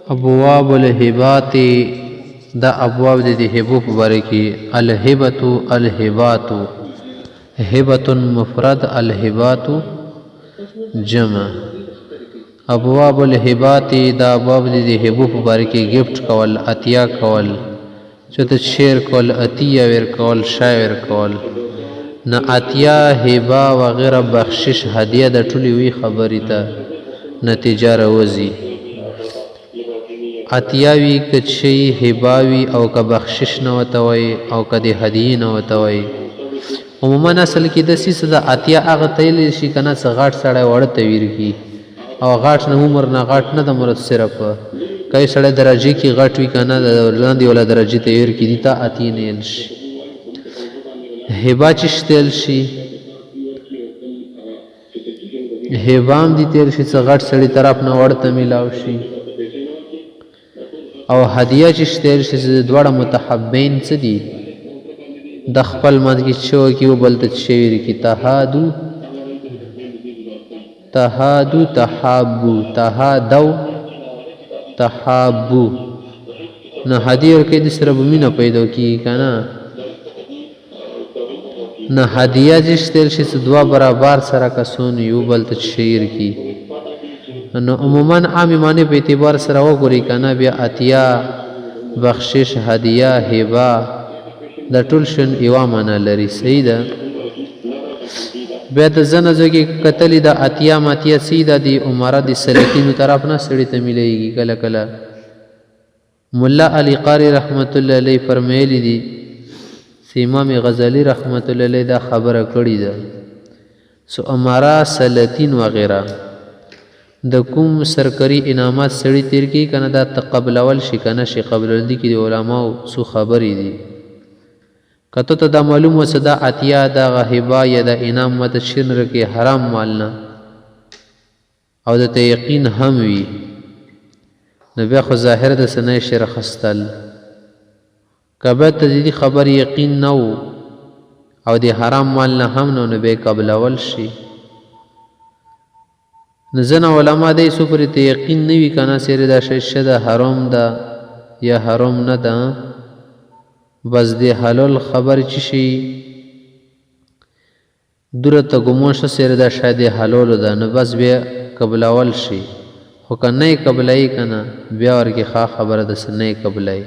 ابواب الهبات دا ابواب د هبو په باره کې الهبت الهبات هبت مفرد الهبات جمع ابواب الهبات دا ابواب د هبو په باره کې گفت کول عطیه کول چته شیر کول عطیه ور کول شاعر کول نه عطیه هبه وغیرہ بخشش هدیه د ټولي وی خبرې ته نتیجه راوځي عطیاوی کچی هباوی او که بخشش نوتوي او که د هدیه نوتوي عموما اصل کې د سیس د عطیه هغه تیل شي کنه څه غاټ سړی وړ تویر کی او غاټ نه عمر نه غاټ نه د مرد صرف کای سړی درجه کې غاټ وی کنه د لاندې ولا درجه تویر کی دي ته عطیه نه شي هبا چشتل شي هبام دي تیر شي څه غاټ سړی طرف نه وړ ته ملاو شي او هدیه چې شتیر شي دواړه متحبین څه دي د خپل منځ کې شو کې وبل ته شعر کې تهادو تهادو تحابو تهادو تحابو نه هدیه کې د سره بمینه پیدا کی کنه نه هدیه چې شتیر شي دوا برابر سره کسون یو بل ته شعر کې نو عموما عامی معنی په اعتبار سره وګوري کنه بیا عطیه بخشش هدیه هبه د ټول شن یو معنا لري صحیح ده بیا د زنه کې قتل د عطیه ماتیه سیده دی عمره د سلکینو طرف نه سړی ته مليږي کله کله مولا علی قاری رحمت الله علیه فرمایلی دي امام غزالی رحمت الله علیه دا خبره کړې ده سو عمره سلتین وغیرہ د کوم سرکري انعامات سړی تیر کی کنه دا تقبل اول شي کنه شي قبل دي کې د علماو سو خبرې دي کته ته دا معلومه صدا عطیه دا غهبا یا د انعام مت شنر کې حرام مال نه او د یقین هم وي نو بیا خو ظاهر د سنه شرخستل کبه ته دې خبر یقین نو او د حرام مال نه هم نو به قبل اول شي نزن علماء دې سو پر ته یقین نوي کنه سره دا شې د حرام ده یا حرام نه ده بس دې حلال خبر چی شي درته ګموشه سره دا شاید حلال ده نو بس بیا قبل اول شي خو کنه قبلای کنه بیا ورګه ښه خبره ده سنه قبلای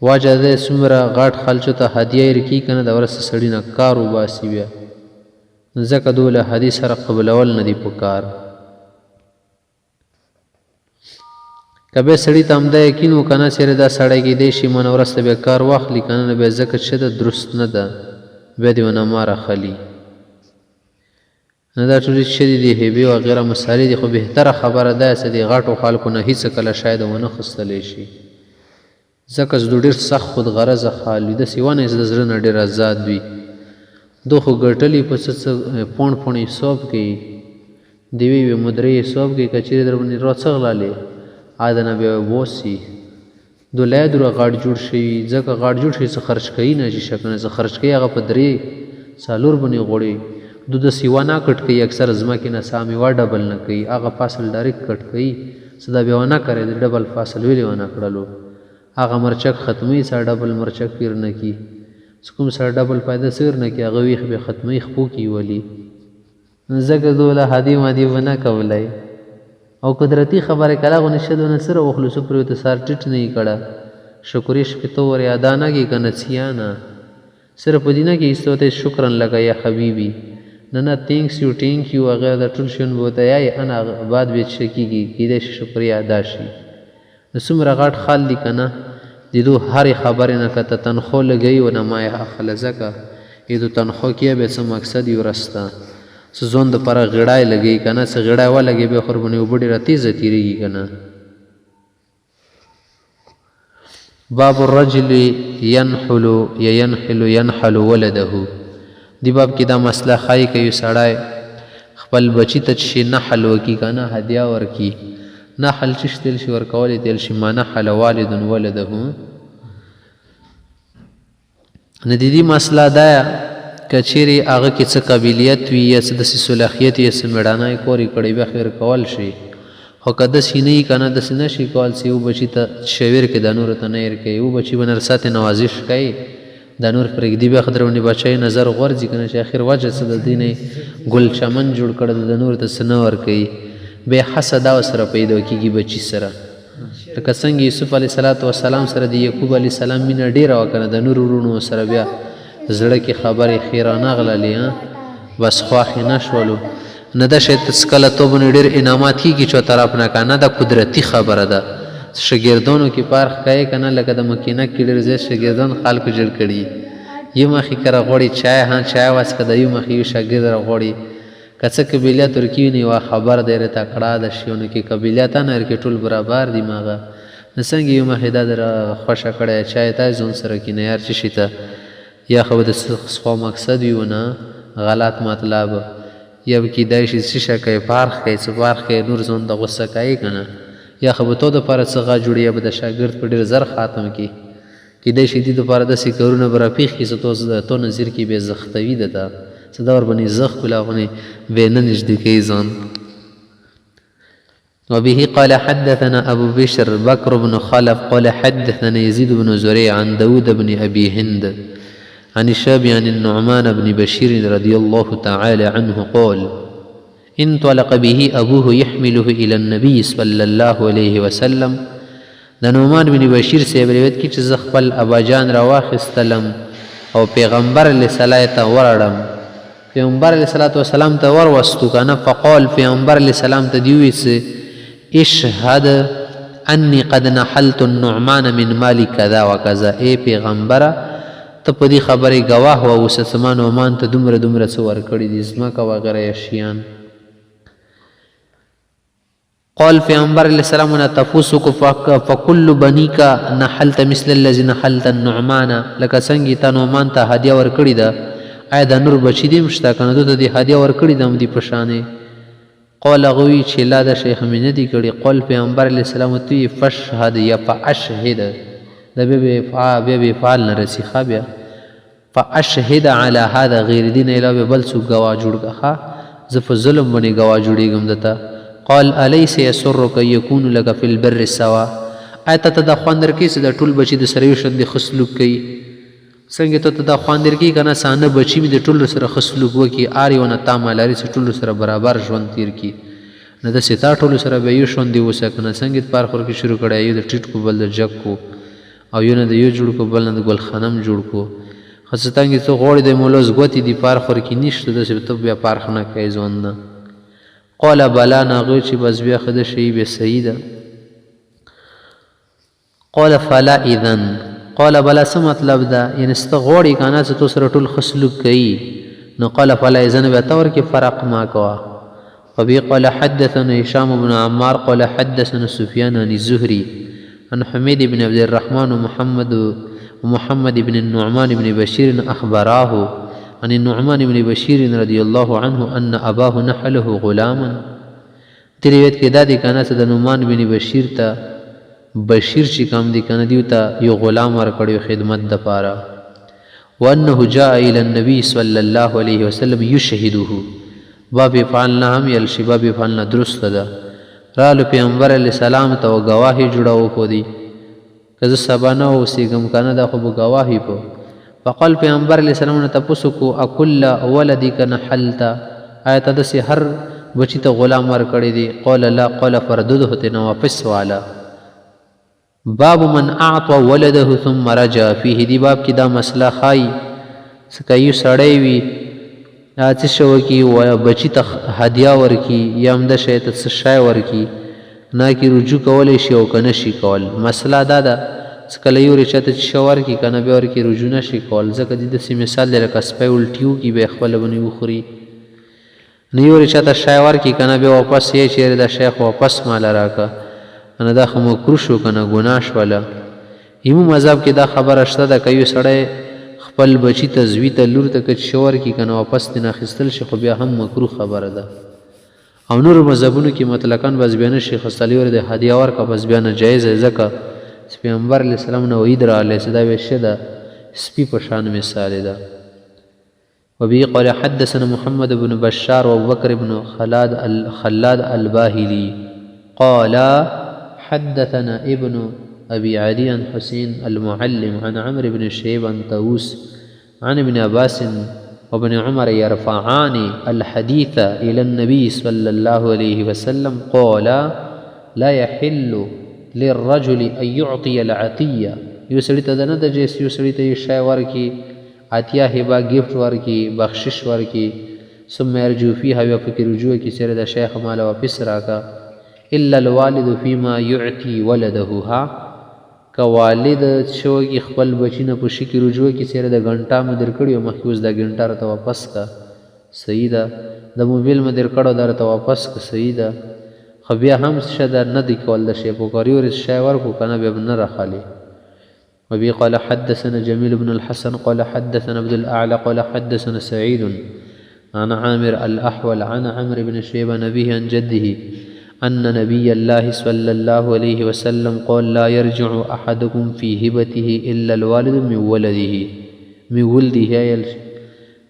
واجه دې سمره غاټ خلچو ته هدیه ورکی کنه دا ورس سړی نه کارو باسي بیا زکه دوله حدیث سره قبل اول نه دی پکار کبه سړی ته امدا یقین وکنه سره دا سړی کې دی شي منورسته به کار واخلي کنه به زکه شته درست نه ده به دی ونه ماره خلی نه دا ټول شي دی هبي او غیره مسالې دي خو بهتره خبره ده چې دی غاټو خلکو نه هیڅ کله شاید ونه خستلې شي زکه زړه ډیر سخت خود غرض خالی د سیوانه ز زړه نه ډیر آزاد وي دوه ګټلی په څه پون پونی صوب کې دیوی مدري صوب کې کچېره درونه روڅغلاله آدنه به ووسی دولای درو غاړ جوړ شي ځکه غاړ جوړ شي څه خرج کوي نه شي شکنه څه خرج کوي هغه په درې سالور بني غوړي د سیوانا کټ کوي اکثر ازما کې نه سامي وا ډبل نه کوي هغه فاصل ډایرکټ کټ کوي صدا به ونه کوي د ډبل فاصل ویلی ونه کړلو هغه مرچک ختمي سره ډبل مرچک پیر نه کی کوم سره ډبل پیدا سیر نه کی هغه ویخ به ختمي خپو کی ولی زګه دوله هدي مادي ونه کولای او قدرتی خبره کلا غو نشد نصر او خلص پر ته سار ټټ نه کړه شکرش په تو ور یادانا کی کنسیانا صرف دینه کې استوته شکرن لگا یا حبیبی نه تھینکس یو وغیرہ د ټول شون بوته یا انا بعد به شکیږي کیده شکریا ادا شي نسمره غاټ خال دی کنه دیدو هر خبره نه کته تنخو لګي و نه ما اخل زکه ایدو تنخو کې به سم مقصد یو رستا سزون د پر غړای لګي کنه س غړای و لګي به خربني وبډي رتی زتیریږي کنه باب الرجل ينحل ولده دی باب کې دا مسله خای کوي سړای خپل بچی ته شي نحل وکي کنه هدیه ورکی نحل چشتل شي ورکول دل شي ما نحل والد ولده ندیدی مسله دا که چیرې هغه کې څه قابلیت وي یا څه داسې صلاحیت یا څه مېړانه یې کورې کړی بیا خیر کول شي، خو که داسې نه وي که نه داسې نه شي کول چې یو بچي ته شویر کې دا نورو ته نه هېر کوي، یو بچي به نرساتې نوازش کوي دا نور پرېږدي بیا خو درونې بچی نظر غورځي که نه چې آخر وجه څه د دې نه ګل چمن جوړ کړی د نورو ته څه نه ورکوي، بیا حسد دا ورسره پیدا کېږي بچي سره. لکه څنګه یوسف علیه صلات وسلام سره د یعقوب علیه السلام مینه ډېره وه که نه، د نورو وروڼو سره بیا زړه کې خبرې ښې رانغللې بس خواښې نه شولو. نه دا شی ته کله تو باندې ډېر انعامات کېږي چا طرف نه که نه دا قدرتي خبره ده. شاګردانو کې پارخ کوي که نه، لکه د مکینه کې ډېر زیات شاګردان خلکو جوړ کړي، یو مخې که راغواړي چای چای وڅکه د یو مخې یو شاګرد راغواړي که څه قبیلیت ورکوي نو یوه خبر دی ورته کړه د شي، نو کې قبیلیت نه ورکوي ټول برابر دي ماغه نو څنګه یو مخې دا در خوښه کړی چای ته ځون سره کینه یار چې شي ته یا خو د څه مقصد وي ونه غلط مطلب یا به کیدای شي شیشه کوي پارخ کوي څه پارخ کوي نور ځان د غصه کوي که نه، یا خو به تو دپاره څه غا جوړي یا به د شاګرد په ډېر زر ختم کړي، کیدای شي دې دپاره داسې کارونه به راپېښ کړي چې تو نظر کې بې زختوي ده ته څه دا ورباندې زخ کړي هغونې بې نه نږدې کوي ځان. وبه قال حدثنا أبو بشر بكر بن خلف قال حدثنا يزيد بن زريع عن داود بن أبي هند عن الشابي عن النعمان بن بشير رضي الله تعالى عنه قال انطلق به أبوه يحمله إلى النبي صلى الله عليه وسلم. د نعمان بن بشیر صاحب روایت کی چې زه خپل اباجان را واخیستلم او پیغمبر علیه السلام ته ورړم، پیغمبر علیه الصلاة والسلام ته وروستو که نه، فقال پیغمبر علیه السلام ته دې وویل چې اشهد انی قد نحلت النعمان من مالی کذا و کذا، ای پیغمبره ته په دې خبرې ګواه واوسه چې ما نعمان ته دومره دومره څه ورکړي دي ځمکه وغیره شیان. قال پیغمبر علیہ السلام نه تفوسک فکل بنیک نحلت مثل الذي نحلت النعمان، لکه څنګه تا نعمان ته هدیه ورکړې ده آیا د نور بچي دې هم شته که نه ده ته دې هدیه ورکړې ده همدې په شانې؟ قال هغه وایي چې لا دا شی مې نه دي کړي. قال پیغمبر علیه السلام ورته وایي فاشهد یا فاشهد دا بیا به افعال نه رسي ښه بیا فاشهد علی هذا غیر دین علاوه بل څوک ګواه جوړ کړه زه په ظلم باندې ګواه جوړېږم دته. قال الیس یسرک یکون لک فی البر سوا، آیا ته دا خوند درکوي چې د ټول بچي د سره یو شان ښه سلوک کوي؟ څنګه ته دا خوند درکوي که نه سانه بچي مې د ټولو سره ښه سلوک وکړي هر یو نه تامه لري چې ټولو سره برابر ژوند تیر کړي، نه داسې تا ټولو سره به یو شان دې اوسه که نه څنګه د پارخ ورکې شروع کړی یو د ټیټ کو بل د جګ کو او یو نه د یو جوړ کو بل نه د ګلخانم جوړ کو، خو څه څنګه ته غواړې د مولوز ګوتې دي پارخ ورکې نشته داسې ته بیا پارخ نه کوې ژوند نه. قال بلا ناغوی چې بس بیا خده شي بیا صحیح ده. قال فلا اذن، قال بلا څه مطلب ده یعنې سته غواړې که نه چې تو سره ټول ښه سلوک کوي نو قال فلا اذن بیا ته ورکې فرق ما کوه. وبه قال حدثنا هشام بن عمار قال حدثنا سفيان عن الزهري عن حميد بن عبد الرحمن ومحمد بن النعمان بن بشير أخبراه عن النعمان بن بشير رضي الله عنه أن أباه نحله غلاما. دې روایت کې دا دی که نه چې د نعمان بن بشیر ته بشیر چې کوم دی که نه دیو ته یو غلام ورکړی خدمت دپاره. وأنه جاء إلى النبي صلى الله عليه وسلم يشهده، باب فعلنا هم یل شي باب فعلنا درست ده، رالو پیغمبر علیه السلام ته و ګواهي جوړه وښودي که زه سبا نه اوسېږم که نه دا خو به ګواهي په. فقال پیغمبر علیه السلام نه تپوس وکړو اکل ولدک نحلت، آیا ته داسې هر بچي ته غلام ورکړی دی؟ قال لا، قال فردده تېنه واپس واله. باب من اعطى ولده ثم رجع فيه، دی باب کې دا مسله ښایي څه که یو سړی وي څه شی وکړي بچي ته هدیه ورکړي یا همده شی ته څه شی ورکړي نه کې رجوع کولی شي او که نه شي کول. مسله دا ده چې کله یو چا ته څه ورکړي که نه بیا ورکړي رجوع نه شي کول، ځکه دې داسې مثال دی لکه سپی الټي وکړي بیا یې خپله باندې وخوري. نه یو چا ته شی ورکړي که نه بیا واپس یې چېرې دا شی خو واپس ماله راکړه نه دا خو مکروه شو که نه ګناه شوله. امام مذهب کې دا خبره شته ده که یو سړی خپل بچي ته زوی ته لور ته که څه ورکړي که نه واپس ترېنه اخیستل شي خو بیا هم مکروه خبره ده. او نورو مذهبونو کې مطلقاً بس بیا نه شي اخیستلی ور د هدیه ورکړه بس بیا ناجایز دی، ځکه چې پیغمبر علیه السلام نه وعید راغلی چې دا بیا ښه ده سپي په شان مثال ده. وبه قال حدثنا محمد بن بشار وابو بكر بن خلاد الباهلي قال حدثنا ابن أبي عدي عن حسين المعلم عن عمرو بن شعيب عن طاووس عن ابن عباس وابن عمر يرفعان الحديث إلى النبي صلى الله عليه وسلم قال لا يحل للرجل أن يعطي العطية یو سړي ته د نه د جیس یو سړي ته یې شی ورکړي عطیه هبه ګفټ ورکړي بخشش ورکړي ثم یرجو فیها بیا پکې رجوع کړي چېرې د شیخ ماله واپس راکړه الا الوالد فيما يعطي ولده ها که والد شوږي خپل بچی نه په شي کې رجوع کړي چېرې د ګنټه مو در کړي او مخکې اوس دا ګنټه راته واپس که صحیح ده د موبایل مو در کړو دا راته واپس که صحیح ده خو بیا هم شه دا نه دی کول د شی پکاري ورې شی ورکړو که نه بیا به نه راخلي وبه قال حدثنا جميل بن الحسن قال حدثنا عبد الأعلى قال حدثنا سعيد عن عامر الأحول عن عمرو بن شعيب عن أبيه عن جده أن نبي الله صلى الله عليه وسلم قال لا يرجع أحدكم في هبته إلا الوالد من ولده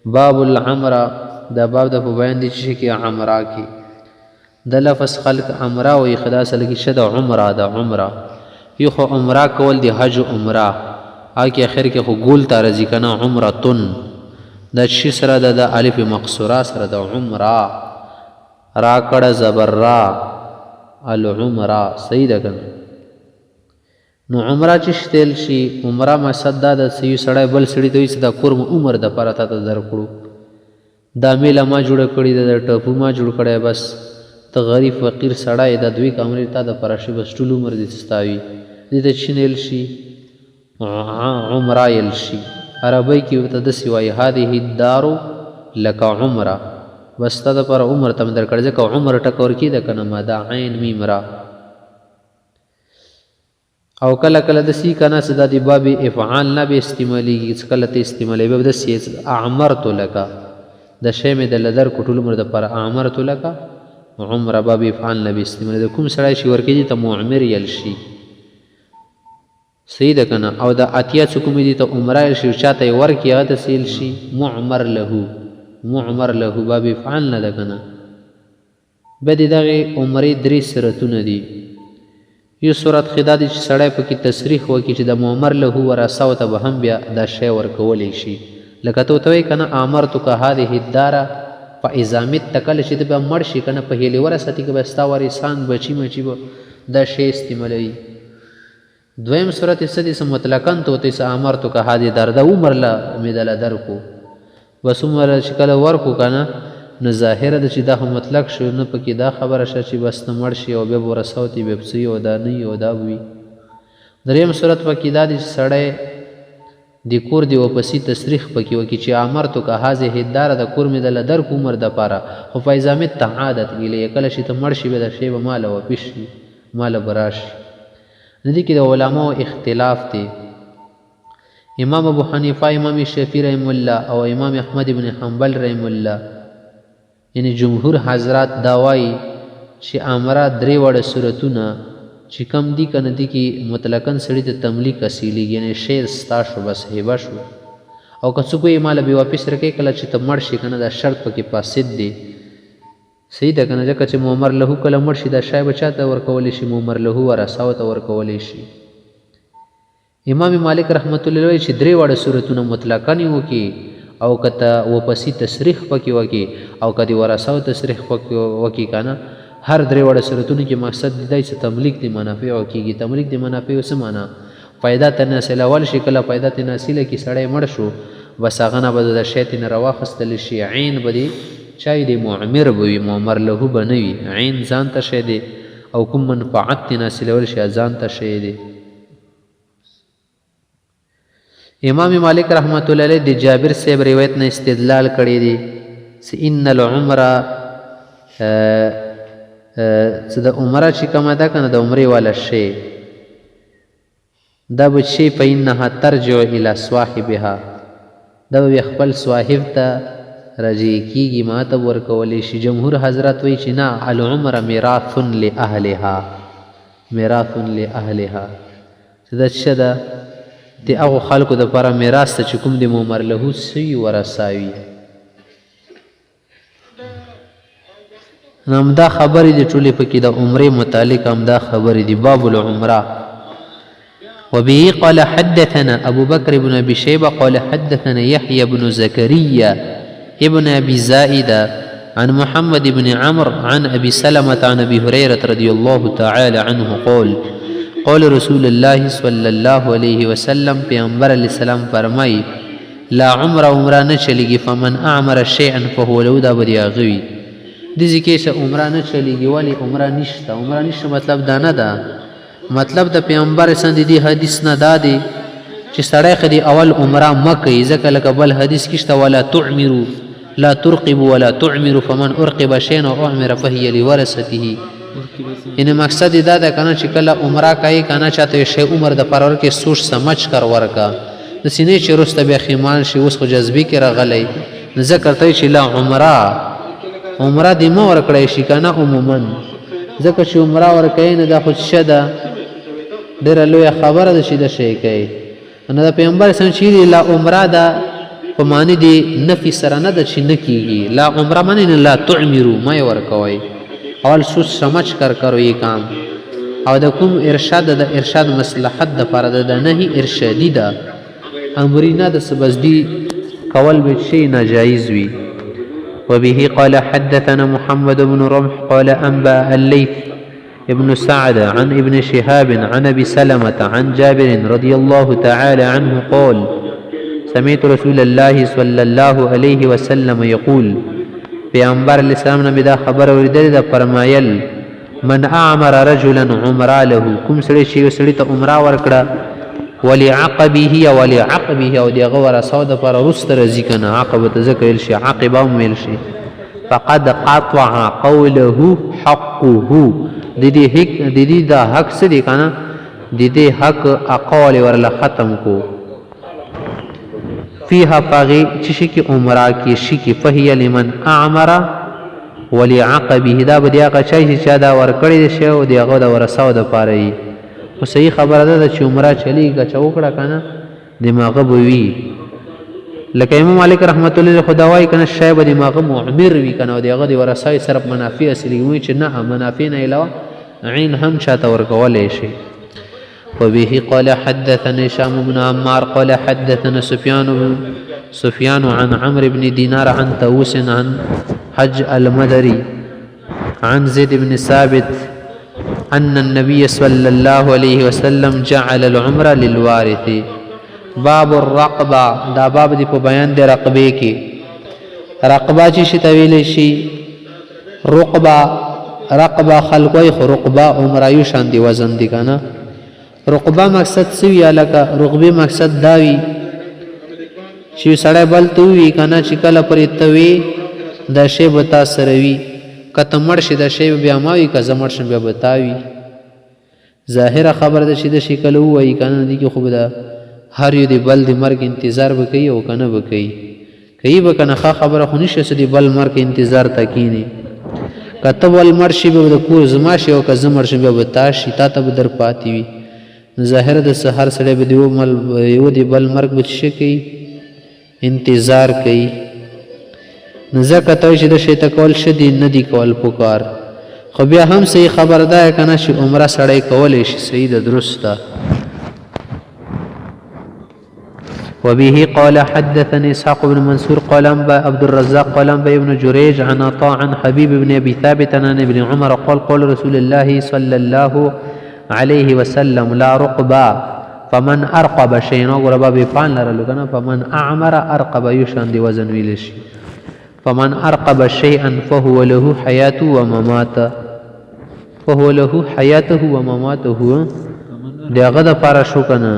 باب العمرة دا باب دا بیان دي چې کې عمره کې د لفظ خلق عمره او خلاص لګي شد عمره دا عمره یو خو عمره کول دی حج عمره آکه اخر کې خو ګول ته راځي کنه عمرتن د شي سره د الف مقصوره سره د عمره را کړه زبر را العمره صحیح ده کنه نو عمره چې شتل شي عمره مقصد دا د سړی بل سړی ته چې د قرم عمر د پرته ته درکړو دا میله ما جوړ کړی د ټپو ما جوړ کړی بس ته غریب فقیر سړی د دوی کمرې تا د پرشي بس ټول عمر دې ستاوي دې ته چینل شي عمره یل شي عربی کې ورته داسې وایي هذه الدار لک عمره بس تا دپاره عمر ته مې درکړی ځکه عمر ټکه ورکېده که نه ما دا عین میم را او کله کله داسې که نه څه دا د باب افعال نه به استعمالېږي څه کله ته استعمالوي به داسې اعمرتو لکه د شی مې درله درکړو ټول عمر دپاره اعمرتو لکه عمره باب افعال نه به استعمالېږي کوم سړی چې ورکېږي ته معمر یل شي صحیح ده که نه او د اتیا چې کومې دي ته عمره یل شي چا ته یې ورکړي هغه ته څه یل شي معمر له باب افعال نه ده که نه بیا د دغې عمرې درې صورتونه دي یو صورت خې دا دی چې سړی پکې تصریح وکړي چې د معمر له ورثاو ته به هم بیا دا شی ورکولی شي لکه ته ورته وایي که نه امرتک هذه الداره په ازامت ته کله چې ته به مړ شي که نه په هیلې ورثتي کې به ستا وارثان بچي مچي به دا شی استعمالوي دویم صورت یې څه دي څه مطلقا ته ورته څه امرتک هذه الداره د عمر له مې دله درکو بس عمر چې کله ورکو که نه نو ظاهره ده چې دا خو مطلق شو نه پکې دا خبره شته چې بس ته مړ شي او بیا به ورثاو ته بیا پسې او دا نه او دا وي دریم صورت پکې دا دی چې سړی د کور دی واپسي تصریح پکې وکړي چې امرتک هذه الداره د کور مې دله درکو عمر دپاره خو په ازامت ته عادت ایله کله چې ته مړ شي بیا دا شی به ماله واپس شي ماله به راشي د دې کې د علماو اختلاف دی امام ابو حنیفه امام شافعي رحم الله او امام احمد بن حنبل رحم الله یعنی جمهور حضرات دا وایي چې عمره درې واړه صورتونه چې کم دي که نه دي کې مطلقاً سړي ته تملیک حاصلېږي یعنې شی ستا شو بس هبه شو او که څوک یې ماله بې واپس راکوي کله چې ته مړ شي که نه دا شرط پکې فاسد دی صحیح ده که نه ځکه چې معمر لهو کله مړ شي دا شی به چا ته ورکولی شي معمر لهو ورثاو ته ورکولی شي امام مالک رحمت الله علیه چې درې واړه صورتونه مطلقاً یې وکړي او که ته واپسي تصریح پکې وکړي او که د ورثاو تصریح پکې وکړي که نه هر درې واړه صورتونو کې مقصد دی چې تملیک د منافعو کېږي تملیک د منافعو څه معنا پیدا ته حاصلول شي کله پیدا ته حاصله کړي سړی مړ شو بس هغه نه به د شی ته نه راواخیستلی شي عین به د چای د معمر به وي معمر له به نه وي عین ځان ته شی دی او کوم منفعت ته حاصلول شي ځان ته شی دی امام مالک رحمت الله علیه د جابر صاحب روایت نه استدلال کړی دی چې ان العمره چې د عمره چې کومه ده که نه د عمرې والا شی دا به شی فإنها ترجع الی صاحبها دا به خپل صاحب ته راجع کېږي ما ته ورکولی شي جمهور حضرت وایي چې نه العمره میراث لأهلها چې دا څه ده د هغو خلکو دپاره میراث ته چې کوم د معمر لهو سوي ورثه وي همدا خبرې دي ټولې پکې د عمرې متعلق همدا خبرې دي. باب العمره. وبه قال حدثنا أبو بكر بن أبي شيبة قال حدثنا يحيى بن زكريا ابن أبي زائدة عن محمد بن عمرو عن أبي سلمة عن أبي هريرة رضي الله تعالى عنه قال قال رسول الله صلى الله عليه وسلم پیغمبر علیہ السلام فرمائی لا عمره نه چلیږي فمن اعمر شيئا فهو له دا بدی اغوي دې کې چې عمره نه چلیږي ولی عمره نشته مطلب دا نه ده. مطلب د پیغمبر سند دی حدیث نه دا دی چې سړی خدي اول عمره مکه ځکه لکه بل حدیث کشته ولا تعمروا لا ترقبوا ولا تعمروا فمن ارقب شيئا او اعمر فهي لورثته. ان مقصد دا ده کنه چې کله عمره کوي کنه چاته شی عمر د پرور کې سوچ سمجھ کر ورکا د سینې چې رسته به خیمان شي اوس خو جذبي کې راغلی ذکر ته چې لا عمره دې مو ورکړی شي کنه عموما ځکه چې عمره ورکوي نه دا خو شده ډېره لویه خبره ده چې د شی کوي نو د پیغمبر سم چې لا عمره ده په معنی دی نفي سره نه ده چې نه کېږي. لا عمره معنی نه لا تعمرو ما یې ورکوئ اول سوچ سمجھ کر کرو یہ کام او د کوم ارشاد د ارشاد مصلحت د پاره د نهي ارشادي ده امرینا د سبزدي کول به شي ناجایز وي. وبه قال حدثنا محمد بن رمح قال أنبأ الليث ابن سعد عن ابن شهاب عن أبي سلمة عن جابر رضي الله تعالى عنه قال سمعت رسول الله صلى الله عليه وسلم يقول پیغمبر علیہ السلام نبی دا خبر اوریدل دا فرمایل من اعمر رجلا عمره له کوم سړي چې یو سړي ته عمره ورکړه ولعقبه او دغه ورثو د پر رست رزي کنه عقبه ذکر شي عقبه مل شي فقد قطع قوله حقه د دې دا حق څه دی کنه د دې حق اقوال ورله ختم کو فيها فاغي چشي کی عمره کی شي کی فهي لمن اعمر ولعقبه دا بدیا قچای چې چا دا ور کړی شی او دغه د ورثو د پاره او صحیح خبره ده چې عمره چلیږي چې وکړه کنه دماغه بوي لکه امام مالک رحمت الله خدای کنه شی به دماغه معمر وی کنه او دغه د ورثای صرف منافع اصلي وي چې نه منافع نه علاوه عین هم چاته ورکولای شي. وبه قال حدثنا هشام بن عمار قال حدثنا سفيان عن عمرو بن دينار عن طاووس عن حج المدري عن زيد بن ثابت أن النبي صلى الله عليه وسلم جعل العمرة للوارث. باب الرقبة دا باب دی په بیان د رقبه کې رقبه چې شتویل شي رقبه خلقوي رقبه عمره یو شان دی وزن دی کنه رقبه مقصد سوی الکه رقبه مقصد داوی چې سړی بل توي کنه چې کله پرې توي د شی بتا سروي کته مړ شي د شی بیا ماوي که زمړ شي بیا بتاوي ظاهره خبر ده چې د شي کله وای کنه دي کې خوب ده هر یو دی بل دی مرګ انتظار وکي او کنه وکي کوي به کنه خبره خو نشه سدي بل مرګ انتظار تکینی کته بل مړ شي به د کور زما شي او که زمړ شي بیا بتاشي تا ته در پاتې وي ظاهر د سحر سره به دیو مل یو دی بل مرګ بچ کی انتظار کوي نزدکه ته چې د شی تکول شدي نه دی کول پکار خو بیا هم صحیح خبر ده کنه چې عمره سړی کولای شي صحیح ده درسته. وبه قال حدثني اسحاق بن منصور قال انبا عبد الرزاق قال انبا ابن جريج عن عطاء عن حبيب بن ابي ثابت عن ابن عمر قال قال رسول الله صلى الله عليه وسلم لا رقبا فمن ارقب شيئا غربا بفعل لرلو فمن اعمر ارقب يشان دي وزن ویلشي فمن ارقب شيئا فهو له حياته ومماته دغه د پاره شو کنه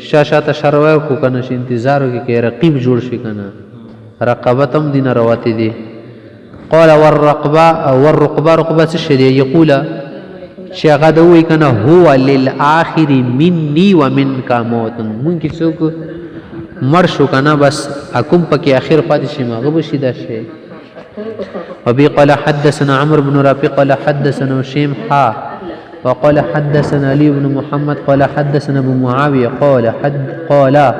شاشات شروع کو کنه چې انتظار وکي کې رقیب جوړ شي کنه رقبتم دین رواتي دي. قال والرقبه رقبه شدي يقول چې هغه د وی کنه هو للآخر مني ومنك موت مونږ څوک مر شو کنه بس حکم پکې اخر پاتې شي ماغه بشي دا شي. وبي قال حدثنا عمرو بن رافع قال حدثنا شيم وقال حدثنا علي بن محمد قال حدثنا ابو معاويه قال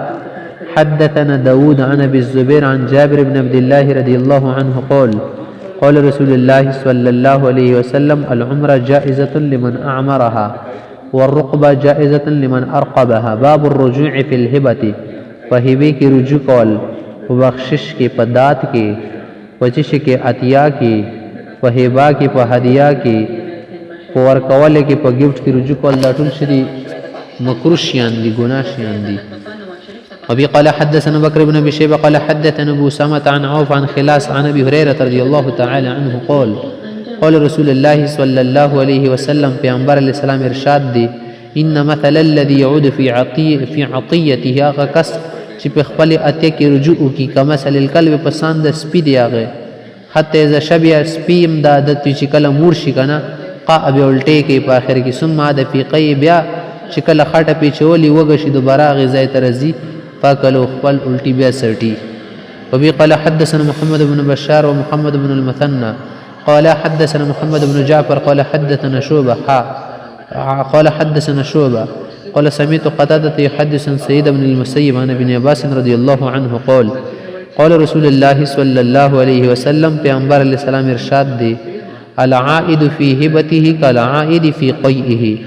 حدثنا داود عن ابي الزبير عن جابر بن عبد الله رضي الله عنه قال قول رسول الله صلى الله عليه وسلم العمرة جائزة لمن أعمرها والرقبة جائزة لمن أرقبها. باب الرجوع في الهبة فهبه کی رجوع کول بخشش کی پدات کی پچش کی عطیہ کی فهبا کی هدیہ کی ورکول کی په گفت کی رجوع کول دا ټول شدي مکروه شیان دي ګناه شیان دي. وبي قال حدثنا بكر بن ابي شيبه قال حدثنا ابو سامه عن عوف عن خلاص عن ابي هريره رضي الله تعالى عنه قال رسول الله صلى الله عليه وسلم پیغمبر علیہ السلام ارشاد دی ان مثل الذي يعود في عطيته هغه کس چې په خپل اتیا کې رجوع کی کمثل الكلب پسند سپی دی هغه حتی اذا شبيه سپیم د عادت چې کله مور شي کنه قا ابي الټي کې په اخر کې ثم عاد في قي بیا چې کله خټه پیچولي وګ شي دوباره غذای ترزي فاكلوا خپل الټي بیا سرټي. وبي قال حدثنا محمد بن بشار ومحمد بن المثنى قال حدثنا محمد بن جعفر قال حدثنا شعبة قال حدثنا شعبة قال سمعت قتادة يحدث عن سعيد بن المسيب عن ابن عباس رضي الله عنه قال رسول الله صلى الله عليه وسلم پیغمبر علیہ السلام ارشاد دی العائد في هبته كالعائد في قيئه.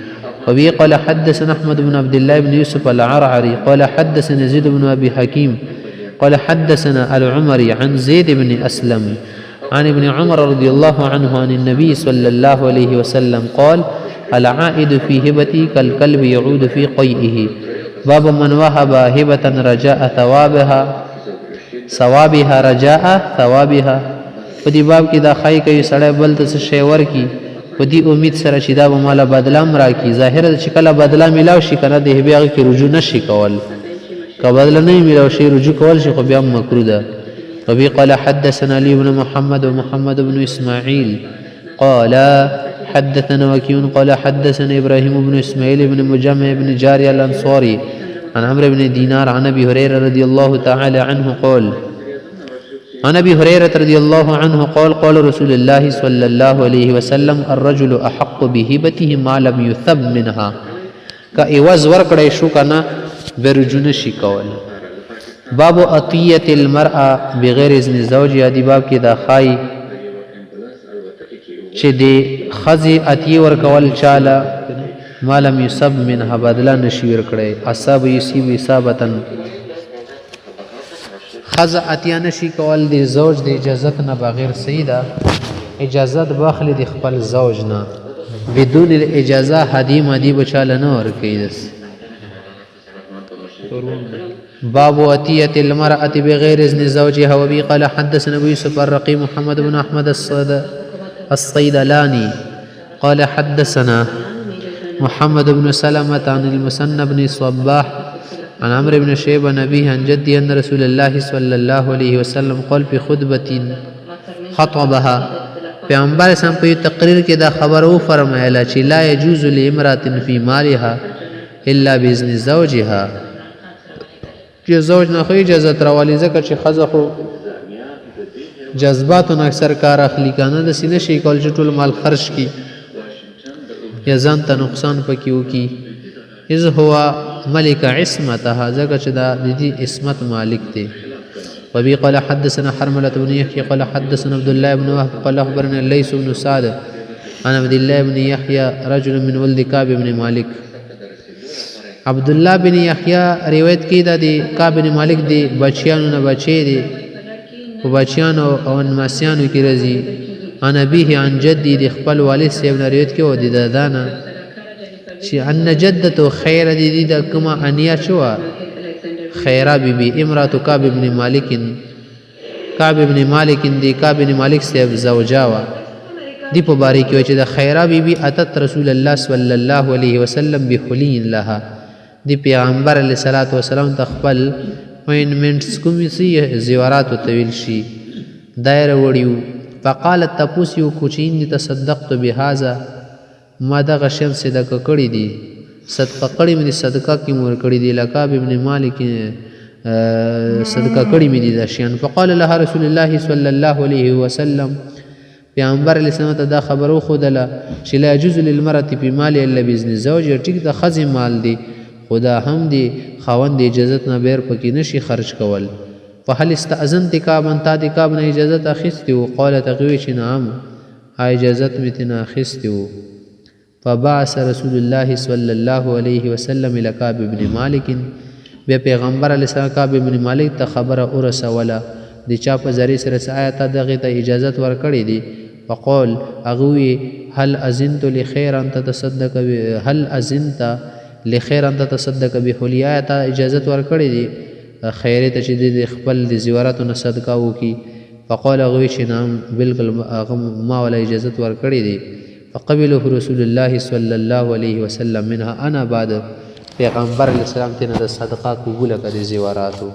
وبه قال حدثنا احمد بن عبد الله بن يوسف العرعري قال حدثنا زيد بن ابي حكيم قال حدثنا العمري عن زيد بن اسلم عن ابن عمر رضي الله عنه عن النبي صلى الله عليه وسلم قال العائد في هبته كالكلب يعود في قيئه. باب من وهب هبة رجاء ثوابها رجاء ثوابها. په دې باب کې دا خای کوي سړی بل ته شی ورکی په دې امید سره چې دا به مالا بدلام راکړي. ظاهره چې کله بدلا میلاو شي کنه د هبې هغه کې رجوع نشي کول که بدله نه میلاو شي رجوع کول شي خو بیا مکروه ده. وبه قال حدثنا علي بن محمد ومحمد بن اسماعيل قال حدثنا وكيع قال حدثنا ابراهيم بن اسماعيل بن مجمع بن جارية الانصاري عن عمرو بن دينار عن ابي هريره رضي الله تعالى عنه عن ابي هريره رضي الله عنه قال رسول الله صلى الله عليه وسلم الرجل احق بهبته ما لم يثب منها. کا ایواز ورکړی شو کنه برجون شي کول. باب عطیه المرأه بغیر اذن زوجها. دی باب کې دا خای چې دی خزي عطیه ورکول چاله ما لم يثب منها بدلا نشي ورکړی اصاب يصيب اصابتن خزا عطیه نشي کول دی زوج دی اجازت نه بغیر سیده اجازت باخلی دی خپل زوج نه بدون الاجازه هدی مدی بچاله نه ورکي دس. باب عطیه المرأة بغیر اذن زوجها. وبه قال حدثنا ابو يوسف الرقي محمد بن احمد الصيدلاني قال حدثنا محمد بن سلمة عن المثنى بن صباح عن عمرو بن شيبة عن أبيه عن جده أن رسول الله صلى الله عليه وسلم قال في خطبة خطبها. پیغمبر اسلام په تقریر کې دا خبرو فرمایله چې لا يجوز لامرأة في مالها الا باذن زوجها. چې زوج نه خو اجازه راولي ځکه چې ښځه خو جذباتونه اکثر کار اخلي کنه د سینې شي کول چې ټول مال خرج کی یا ځان ته نقصان پکې وکي. اذ هو ملك عصمتها ځکه چې دا د دې عصمت مالک دی. وبه قال حدثنا حرملة بن يحيى قال حدثنا عبد الله بن وهب قال اخبرنا الليث بن سعد عن عبد الله بن يحيى رجل من ولد كعب بن مالك. عبد الله بن يحيى روایت کی دا دی کعب بن مالک دی بچیانو نه بچی دی او بچیانو او انماسیانو کی رضی عن ابيه عن جدي دی خپل والد سے ابن روایت کی او دی دادانا چې ان جدته خیر دی دا کما انیا شو خیره بی امرات کعب بن مالک دی کعب بن مالک سے زوجا وا دی په باری کې چې د خیره بی اتت رسول الله صلی الله علیه وسلم بحلی لها. دی پیغمبر علیه الصلاۃ والسلام تخپل وینمنټس کوم سی زیورات طویل شي دایره وړیو. فقالت تپوسیو کوچین تصدقت بهذا ما دا غشن صدقه کړی دی صدقه کړی مې صدقه کې مور کړی دی لکعب ابن مالک صدقه کړی مې دي دا شیان. فقال لها رسول الله صلی الله علیه وسلم پیغمبر علیه السلام ته دا خبرو خودله چې لا يجوز للمرأة في مال الا باذن زوجها. ټیک د ښځې مال دی خدا هم دی خاوند د اجازت نه بیر پکې نشي خرج کول. فهل استأذنت کعبا تا د کعب نه اجازت اخیستې وو؟ قالت هغې وویل چې نعم اجازت مې ترنه اخیستې وو. فبعث رسول الله صلی الله علیه وسلم الی کعب بن مالک، بیا پیغمبر علیه السلام کعب بن مالک ته خبره ورسوله د چا په ذریعې سره څه آیا تا دغې ته اجازت ورکړې دي؟ فقال هغه وویل هل اذنت لخیر ان تتصدق هل اذنت لخیر ان تتصدق بحلی، آیا تا اجازت ورکړې دي خیرې ته چې د خپل د زیوراتو نه صدقه وکړي؟ فقال هغه وویل چې نعم بلکل هغه ما وله اجازت ورکړې دي. فقبله رسول الله صلی الله علیه وسلم منها انا بعد، پیغمبر علیه السلام ترنه د صدقه قبوله کړه د زیوراتو.